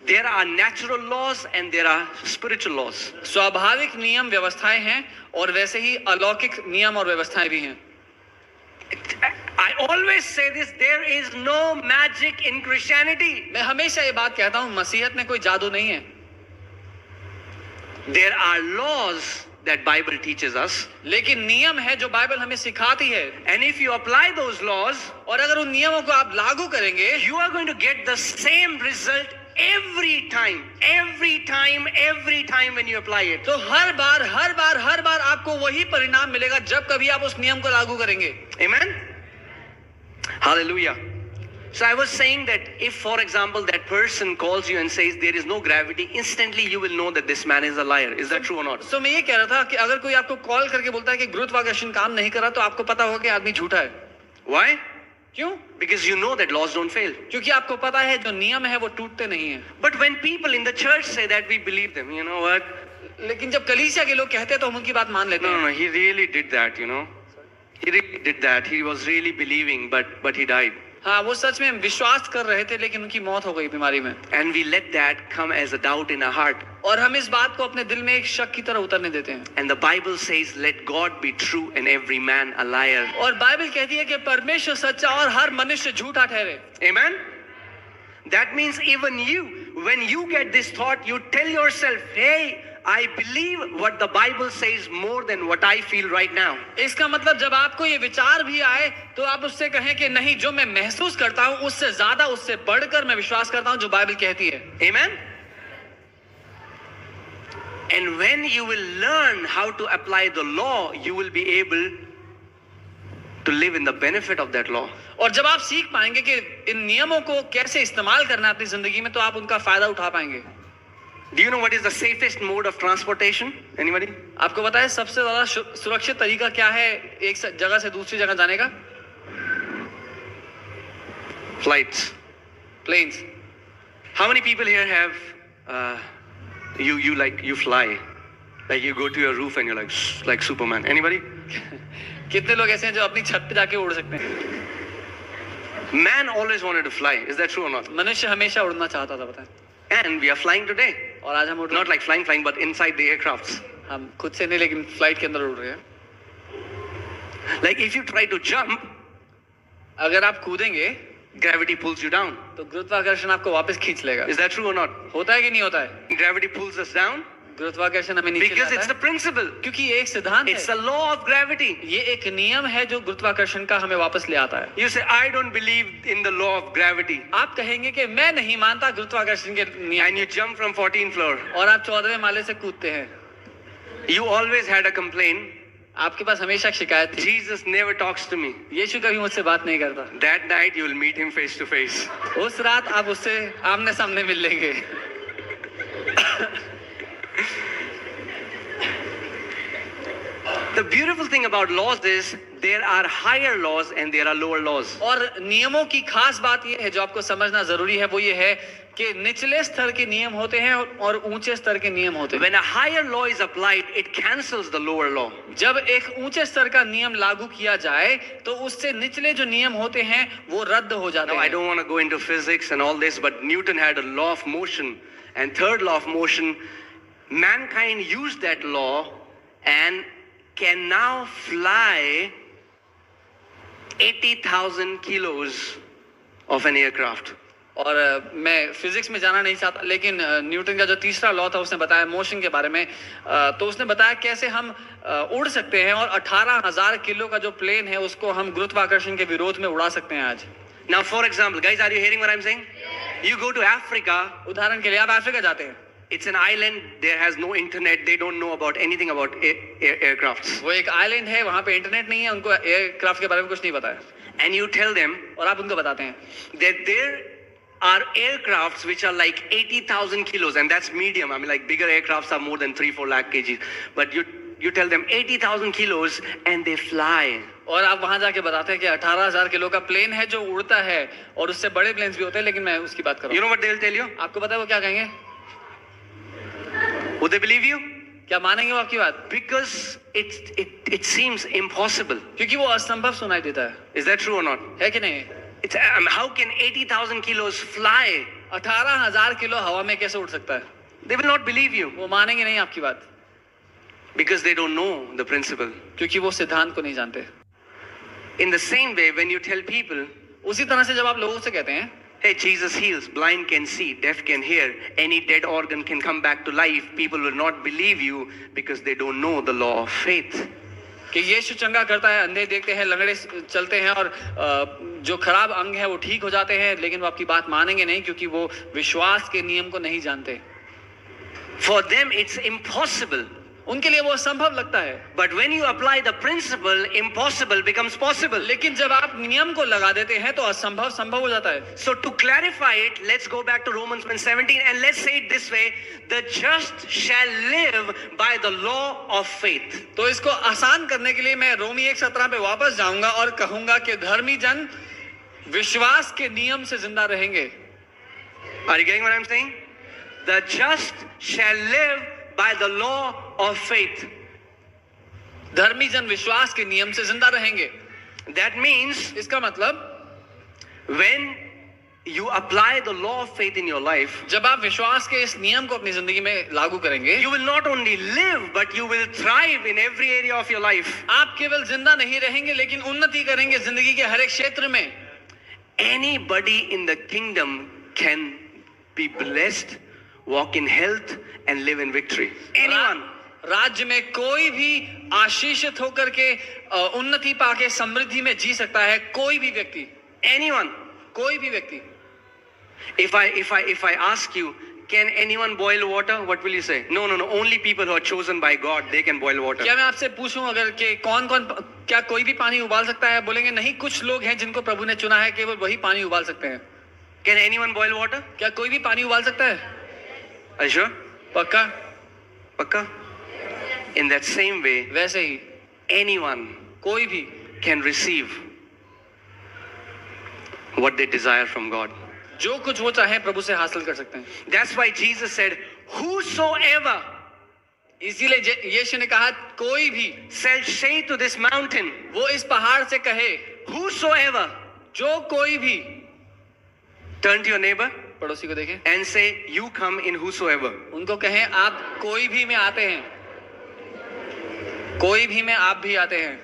There are natural laws and there are spiritual laws. स्वाभाविक नियम व्यवस्थाएं हैं और वैसे ही अलौकिक नियम और व्यवस्थाएं भी हैं. I always say this, there is no magic in Christianity. मैं हमेशा ये बात कहता हूँ, मसीहत में कोई जादू नहीं है. There are laws that Bible teaches us. लेकिन नियम है जो बाइबल हमें सिखाती है. And if you apply those laws, और अगर उन नियमों को आप लागू करेंगे, you are going to get the same result every time when you apply it. तो हर बार आपको वही परिणाम मिलेगा जब कभी आप उस नियम को लागू करेंगे. Amen. Hallelujah. So I was saying that if, for example, that person calls you and says there is no gravity, instantly you will know that this man is a liar. Is that true or not? So मैं ये कह रहा था कि अगर कोई आपको call करके बोलता है कि गुरुत्वाकर्षण काम नहीं कर रहा, तो आपको पता होगा कि आदमी झूठा है. Why? क्यों? Because you know that laws don't fail. क्योंकि आपको पता है जो नियम है वो टूटते नहीं हैं. But when people in the church say that, we believe them. You know what? लेकिन जब कलीसिया के लोग कहते हैं तो हम उनकी बात मान लेते हैं. No, he really did that, you know. He really did that. He was really believing, but he died. हाँ, वो सच में विश्वास कर रहे थे लेकिन उनकी मौत हो गई बीमारी में. And we let that come as a doubt in our heart. और हम इस बात को अपने दिल में एक शक की तरह उतरने देते हैं. And the Bible says, let God be true and every man a liar. और बाइबल कहती है कि परमेश्वर सच्चा और हर मनुष्य झूठा ठहरे. Amen. That means even you, when you get this thought, you tell yourself, hey, I believe what the Bible says more than what I feel right now. इसका मतलब जब आपको ये विचार भी आए तो आप उससे कहें कि नहीं, जो मैं महसूस करता हूँ उससे ज्यादा, उससे बढ़कर मैं विश्वास करता हूँ जो बाइबल कहती है. Amen. And when you will learn how to apply the law, you will be able to live in the benefit of that law. और जब आप सीख पाएंगे कि इन नियमों को कैसे इस्तेमाल करना है अपनी जिंदगी में, तो आप उनका फायदा उठा पाएंगे. Do you know what is the safest mode of transportation? Anybody? आपको पता है सबसे ज्यादा सुरक्षित तरीका क्या है एक जगह से दूसरी जगह जाने का? Flights. Planes. How many people here have you fly, like you go to your roof and you're like Superman? Anybody? कितने लोग ऐसे हैं जो अपनी छत पे जाके उड़ सकते हैं? Man always wanted to fly. Is that true or not? मनुष्य हमेशा उड़ना चाहता था, पता है. And we are flying today. और आज हम उड़ रहे Not like flying, but inside the aircrafts. हैं. हम खुद से नहीं लेकिन फ्लाइट के अंदर उड़ रहे हैं. Like if you try to jump, अगर आप कूदेंगे gravity pulls you down. तो गुरुत्वाकर्षण आपको वापस खींच लेगा. Is that true or not? होता है कि नहीं होता है? Gravity pulls us down गुरुत्वाकर्षण हमें नीचे because लाता it's है. the principle. क्योंकि ये एक सिद्धांत It's है. the law of gravity. ये एक नियम है जो गुरुत्वाकर्षण का हमें वापस ले आता है. You say, I don't believe in the law of gravity. आप कहेंगे कि मैं नहीं मानता गुरुत्वाकर्षण के नियम. And you jump from 14th floor. और आप 14वें माले से कूदते हैं. You always had a complaint. आपके पास हमेशा शिकायत थी. Jesus never talks to me. यीशु कभी मुझसे बात नहीं करता. That night you will meet him face to face. उस रात आप उससे आमने सामने मिल लेंगे. The beautiful thing about laws is there are higher laws and there are lower laws. और नियमों की खास बात ये है जो आपको समझना जरूरी है, वो ये है कि निचले स्तर के नियम होते हैं और ऊंचे स्तर के नियम होते हैं. When a higher law is applied, it cancels the lower law. जब एक ऊंचे स्तर का नियम लागू किया जाए तो उससे निचले जो नियम होते हैं वो रद्द हो जाते Now I हैं. don't want to go into physics and all this, but Newton had a law of motion, and third law of motion, mankind used that law and can now fly 80,000 kilos of an aircraft. और मैं physics में जाना नहीं चाहता, लेकिन Newton का जो तीसरा लॉ था उसने बताया मोशन के बारे में. तो उसने बताया कैसे हम उड़ सकते हैं और 18,000 किलो का जो प्लेन है उसको हम गुरुत्वाकर्षण के विरोध में उड़ा सकते हैं आज. Now for example, guys, are you hearing what I'm saying? You go to Africa. उदाहरण के लिए आप अफ्रीका जाते हैं. It's an island. There has no internet. They don't know about anything about aircrafts. वो एक आइलैंड है, वहाँ पे इंटरनेट नहीं है, उनको एयरक्राफ्ट के बारे में कुछ नहीं पता है. And you tell them और आप उनको बताते हैं that there are aircrafts which are like 80,000 kilos, and that's medium. I mean, like bigger aircrafts are more than 3-4 lakh kgs. But you tell them 80,000 kilos and they fly. और आप वहां जाके बताते हैं कि 18,000 किलो का प्लेन है जो उड़ता है, और उससे बड़े प्लेन्स भी होते हैं, लेकिन मैं उसकी बात कर रहा हूं. You know what they'll tell you? आपको पता है वो क्या कहेंगे? Would they believe you? क्या मानेंगे वो आपकी बात? Because it seems impossible. क्योंकि वो असंभव सुनाई देता है. Is that true or not? है कि नहीं? How can 80,000 kilos fly 18,000 kilo हवा में कैसे उड़ सकता है? They will not believe you वो मानेंगे नहीं आपकी बात, because they don't know the principle. क्योंकि वो सिद्धांत को नहीं जानते। In the same way, when you tell people, उसी तरह से जब आप लोगों से कहते हैं, hey, Jesus heals, blind can see, deaf can hear, any dead organ can come back to life, people will not believe you because they don't know the law of faith. कि यीशु चंगा करता है, अंधे देखते हैं, लंगड़े चलते हैं और जो खराब अंग है वो ठीक हो जाते हैं, लेकिन वो आपकी बात मानेंगे नहीं क्योंकि वो विश्वास के नियम को नहीं जानते। For them, it's impossible. उनके लिए वो असंभव लगता है। But when you apply the principle, impossible becomes possible. लेकिन जब आप नियम को लगा देते हैं तो असंभव संभव हो जाता है। So to clarify it, let's go back to Romans 1:17 and let's say it this way: the just shall live by the law of faith. तो इसको आसान करने के लिए मैं रोमी 1:17 पे वापस जाऊंगा और कहूंगा कि धर्मी जन विश्वास के नियम से जिंदा रहेंगे। Are you getting what I'm saying? The just shall live by the law of faith. धर्मी जन विश्वास के नियम से जिंदा रहेंगे। That means इसका मतलब when you apply the law of faith in your life, जब आप विश्वास के इस नियम को अपनी जिंदगी में लागू करेंगे, you will not only live but you will thrive in every area of your life. आप केवल जिंदा नहीं रहेंगे लेकिन उन्नति करेंगे जिंदगी के हर एक क्षेत्र में। Anybody in the kingdom can be blessed, walk in health and live in victory. Anyone. राज्य में कोई भी आशीषित होकर के उन्नति पाके समृद्धि में जी सकता है, कोई भी व्यक्ति। Anyone. कोई भी व्यक्ति। If I ask you, can anyone boil water? What will you say? No. Only people who are chosen by God, they can boil water. क्या मैं आपसे पूछूं अगर कि कौन क्या कोई भी पानी उबाल सकता है? बोलेंगे नहीं, कुछ लोग हैं जिनको प्रभु ने चुना है, केवल वही पानी उबाल सकते हैं। Can anyone boil water? क्या कोई भी पानी उबाल सकता है? Are you sure? पक्का? In that same way, वैसे ही anyone कोई भी can receive what they desire from God. जो कुछ वो चाहे प्रभु से हासिल कर सकते हैं। That's why Jesus said, whosoever इसीलिए यीशु ने कहा कोई भी shall say to this mountain, वो इस पहाड़ से कहे, whosoever, जो कोई भी। turn to your neighbor पड़ोसी को देखें and say, you come in whosoever. उनको कहें आप कोई भी में आते हैं, कोई भी में आप भी आते हैं।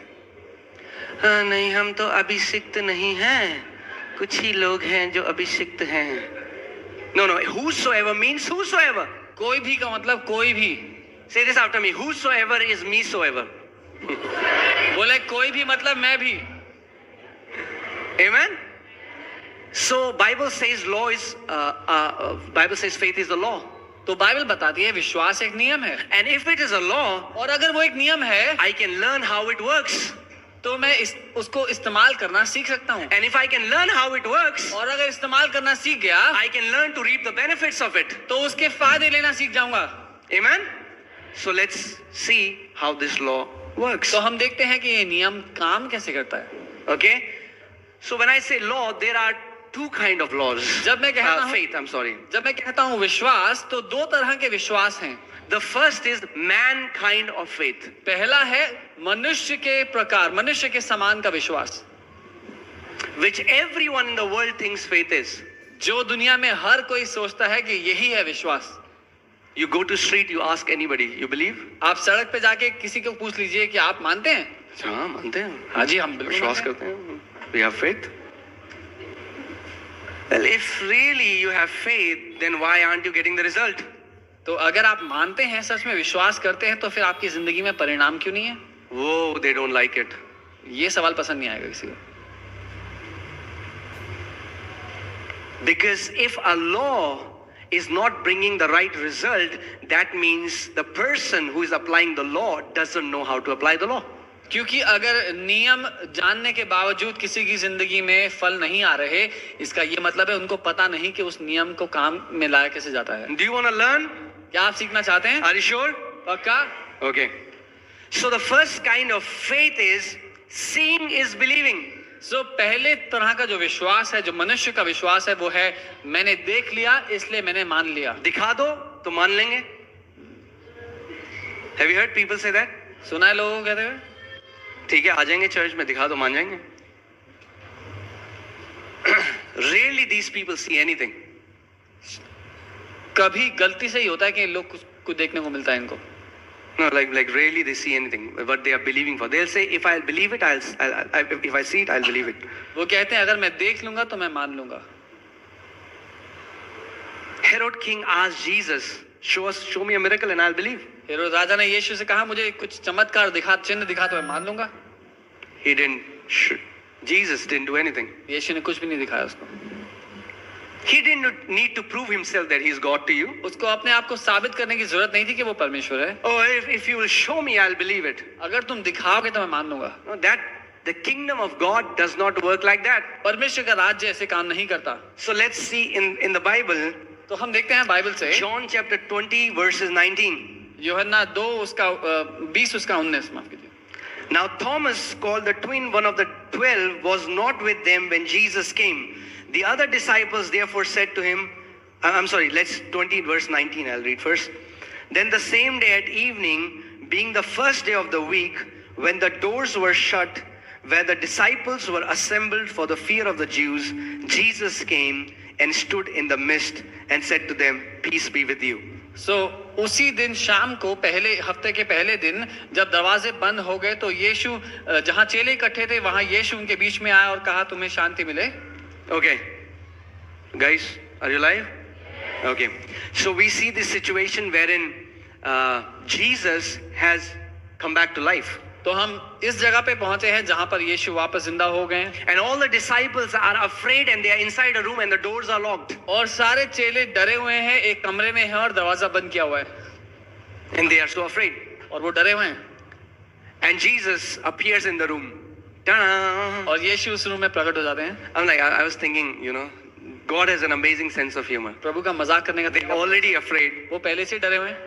हाँ, नहीं, हम तो अभिषिक्त नहीं हैं, कुछ ही लोग हैं जो अभिषिक्त हैं। No, whosoever means whosoever. कोई भी का मतलब कोई भी। Say this after me, whosoever is mesoever. बोले कोई भी मतलब मैं भी। Amen. So Bible says law is Bible says faith is the law. तो बाइबल बताती है विश्वास एक नियम है। And if it is a law, और अगर वो एक नियम है, I can learn how it works. तो मैं उसको इस्तेमाल करना सीख सकता हूँ। And if I can learn how it works, और अगर इस्तेमाल करना सीख गया, I can learn to reap the benefits of it. तो उसके फायदे लेना सीख जाऊंगा। Amen. So let's see how this law works. तो हम देखते हैं कि ये नियम काम कैसे करता है। Okay. So when I say law, there are two kind of laws. जब मैं कहता हूँ faith, I'm sorry. जब मैं कहता हूँ विश्वास, तो दो तरह के विश्वास हैं। The first is mankind of faith. पहला है मनुष्य के प्रकार, मनुष्य के समान का विश्वास, which everyone in the world thinks faith is. जो दुनिया में हर कोई सोचता है कि यही है विश्वास। You go to street, you ask anybody, you believe? आप सड़क पे जाके किसी को पूछ लीजिए कि आप मानते हैं? हाँ, मानते हैं। हाँ जी, हम विश्वास करते हैं। We have faith. Well, if really you have faith, then why aren't you getting the result? तो अगर आप मानते हैं, सच में विश्वास करते हैं, तो फिर आपकी जिंदगी में परिणाम क्यों नहीं है? Whoa, they don't like it. ये सवाल पसंद नहीं आएगा किसी को। Because if a law is not bringing the right result, that means the person who is applying the law doesn't know how to apply the law. क्योंकि अगर नियम जानने के बावजूद किसी की जिंदगी में फल नहीं आ रहे, इसका ये मतलब है उनको पता नहीं कि उस नियम को काम में लाया कैसे जाता है। Do you want to learn? क्या आप सीखना चाहते हैं? Are you sure? पक्का? Okay. So the first kind of faith is seeing is believing. So पहले तरह का जो विश्वास है, जो मनुष्य का विश्वास है, वो है मैंने देख लिया इसलिए मैंने मान लिया। दिखा दो तो मान लेंगे। Have you heard people say that? सुना है लोगों को कहते हुए? ठीक है, आ जाएंगे चर्च में, दिखा दो मान जाएंगे। Rarely these people see anything. कभी गलती से ही होता है कि लोग कुछ देखने को मिलता है इनको. No, like rarely they see anything. What they are believing for. They'll say, if I'll believe it, if I see it, I'll believe it. वो कहते हैं अगर मैं देख लूंगा तो मैं मान लूंगा. Herod king asked Jesus, show me a miracle and I'll believe. Herod राजा ने यीशु से कहा मुझे कुछ चमत्कार दिखा, चिन्ह दिखा तो मैं मान लूंगा. He didn't. Jesus didn't do anything. यीशु ने कुछ भी नहीं दिखाया उसको. He didn't need to prove himself that he's God to you. उसको अपने आप को साबित करने की जरूरत नहीं थी कि वो परमेश्वर है. Oh, if you will show me, I'll believe it. अगर तुम दिखाओगे तो मैं मान लूंगा. No, that the kingdom of God does not work like that. परमेश्वर का राज्य ऐसे काम नहीं करता. So let's see in the Bible. तो हम देखते हैं बाइबल से John chapter 20 verses 19. यूहन्ना 2 उसका 20 उसका 19 माफ कीजिए. Now Thomas, called the twin, one of the 12, was not with them when Jesus came. The other disciples therefore said to him, I'm sorry, let's 20 verse 19, I'll read first. Then the same day at evening, being the first day of the week, when the doors were shut, where the disciples were assembled for the fear of the Jews, Jesus came and stood in the midst and said to them, peace be with you. So, उसी दिन शाम को पहले हफ्ते के पहले दिन जब दरवाजे बंद हो गए तो यीशु जहां चेले इकट्ठे थे वहां यीशु उनके बीच में आया और कहा तुम्हें शांति मिले. Okay, guys, are you live? Okay, so we see this situation wherein Jesus has come back to life. तो हम इस जगह पे पहुंचे हैं जहां पर यीशु वापस जिंदा हो गए हैं. And all the disciples are afraid and they are inside a room and the doors are locked. और सारे चेले डरे हुए हैं, एक कमरे में हैं और दरवाजा बंद किया हुआ है. And they are so afraid. और वो डरे हुए हैं. And Jesus appears in the room. Ta-da! और यीशु उस रूम में प्रकट हो जाते हैं. I'm like, I was thinking, God has an amazing sense of humor. प्रभु का मजाक करने का They're तरीका. already afraid. वो पहले से ही डरे हुए हैं.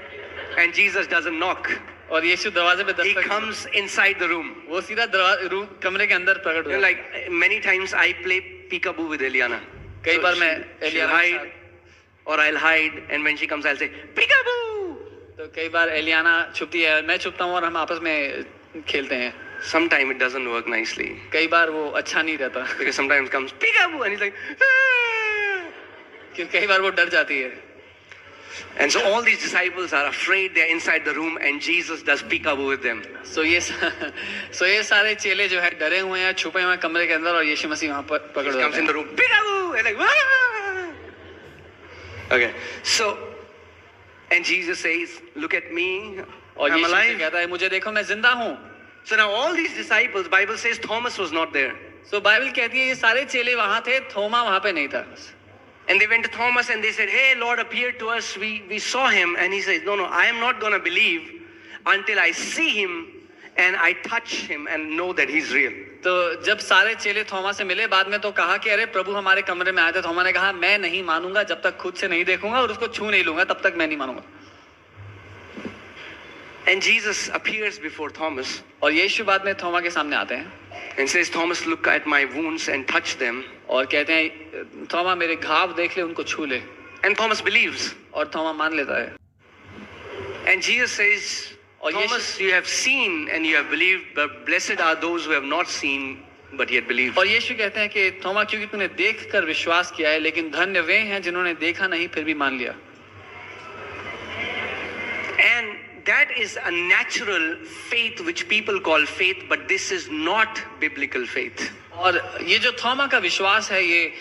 And Jesus doesn't knock. और यीशु दरवाजे पे He Dastak. comes inside the room. वो सीधा रूम कमरे के अंदर प्रकट हो जाता है. Like many times I play peekaboo with Eliana. कई बार मैं she'll एलियाना के hide or I'll hide, and when she comes I'll say peekaboo. तो कई बार एलियाना छुपती है, मैं छुपता हूँ और हम आपस में खेलते हैं. Sometimes it doesn't work nicely कई बार वो अच्छा नहीं रहता because sometimes comes peekaboo and he's like, ah! क्योंकि कई बार वो डर जाती है. And so all these disciples are afraid. They're inside the room and Jesus does peekaboo with them. सो ये सारे चेले जो है डरे हुए हैं, छुपे हुए हैं कमरे के अंदर और यीशु मसीह वहाँ पर पकड़ He comes जाते in हैं. the room, peekaboo, and like, ah! Okay, so, and Jesus says, look at me, और I'm यीशु से alive. कहता है मुझे देखो मैं जिंदा हूँ. So now all these disciples, Bible says Thomas was not there. So Bible कहती है ये सारे चेले वहाँ थे, थोमा वहाँ पे नहीं था. And they went to Thomas and they said, hey, Lord appeared to us. We saw him. And he says, no, I am not going to believe until I see him and I touch him and know that he's real. तो जब सारे चेले थोमा से मिले बाद में तो कहा कि अरे प्रभु हमारे कमरे में आए थे. थोमा ने कहा मैं नहीं मानूंगा जब तक खुद से नहीं देखूंगा और उसको छू नहीं लूंगा, तब तक मैं नहीं मानूंगा. And Jesus appears before Thomas और यीशु बाद में थोमा के सामने आते हैं and says, Thomas, look at my wounds and touch them. और कहते हैं थोमा मेरे घाव देख ले, उनको छू ले. And Thomas believes. और थोमा मान लेता है. And Jesus says, Thomas, you have seen and you have believed, but blessed are those who have not seen but yet believe. और यीशु कहते हैं कि थोमा क्योंकि तूने देखकर विश्वास किया है, लेकिन धन्य वे हैं जिन्होंने देखा नहीं फिर भी मान लिया. And that is a natural faith which people call faith, but this is not biblical faith. और ये जो थोमा का विश्वास है ये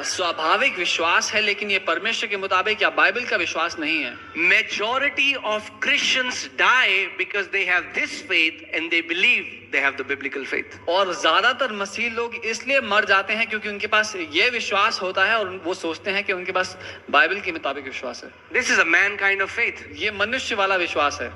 स्वाभाविक विश्वास है, लेकिन ये परमेश्वर के मुताबिक या बाइबल का विश्वास नहीं है. Majority of Christians die because they have this faith and they believe they have the biblical faith. और ज्यादातर मसीह लोग इसलिए मर जाते हैं क्योंकि उनके पास ये विश्वास होता है और वो सोचते हैं कि उनके पास बाइबल के मुताबिक विश्वास है. This is a mankind of faith. ये मनुष्य वाला विश्वास है.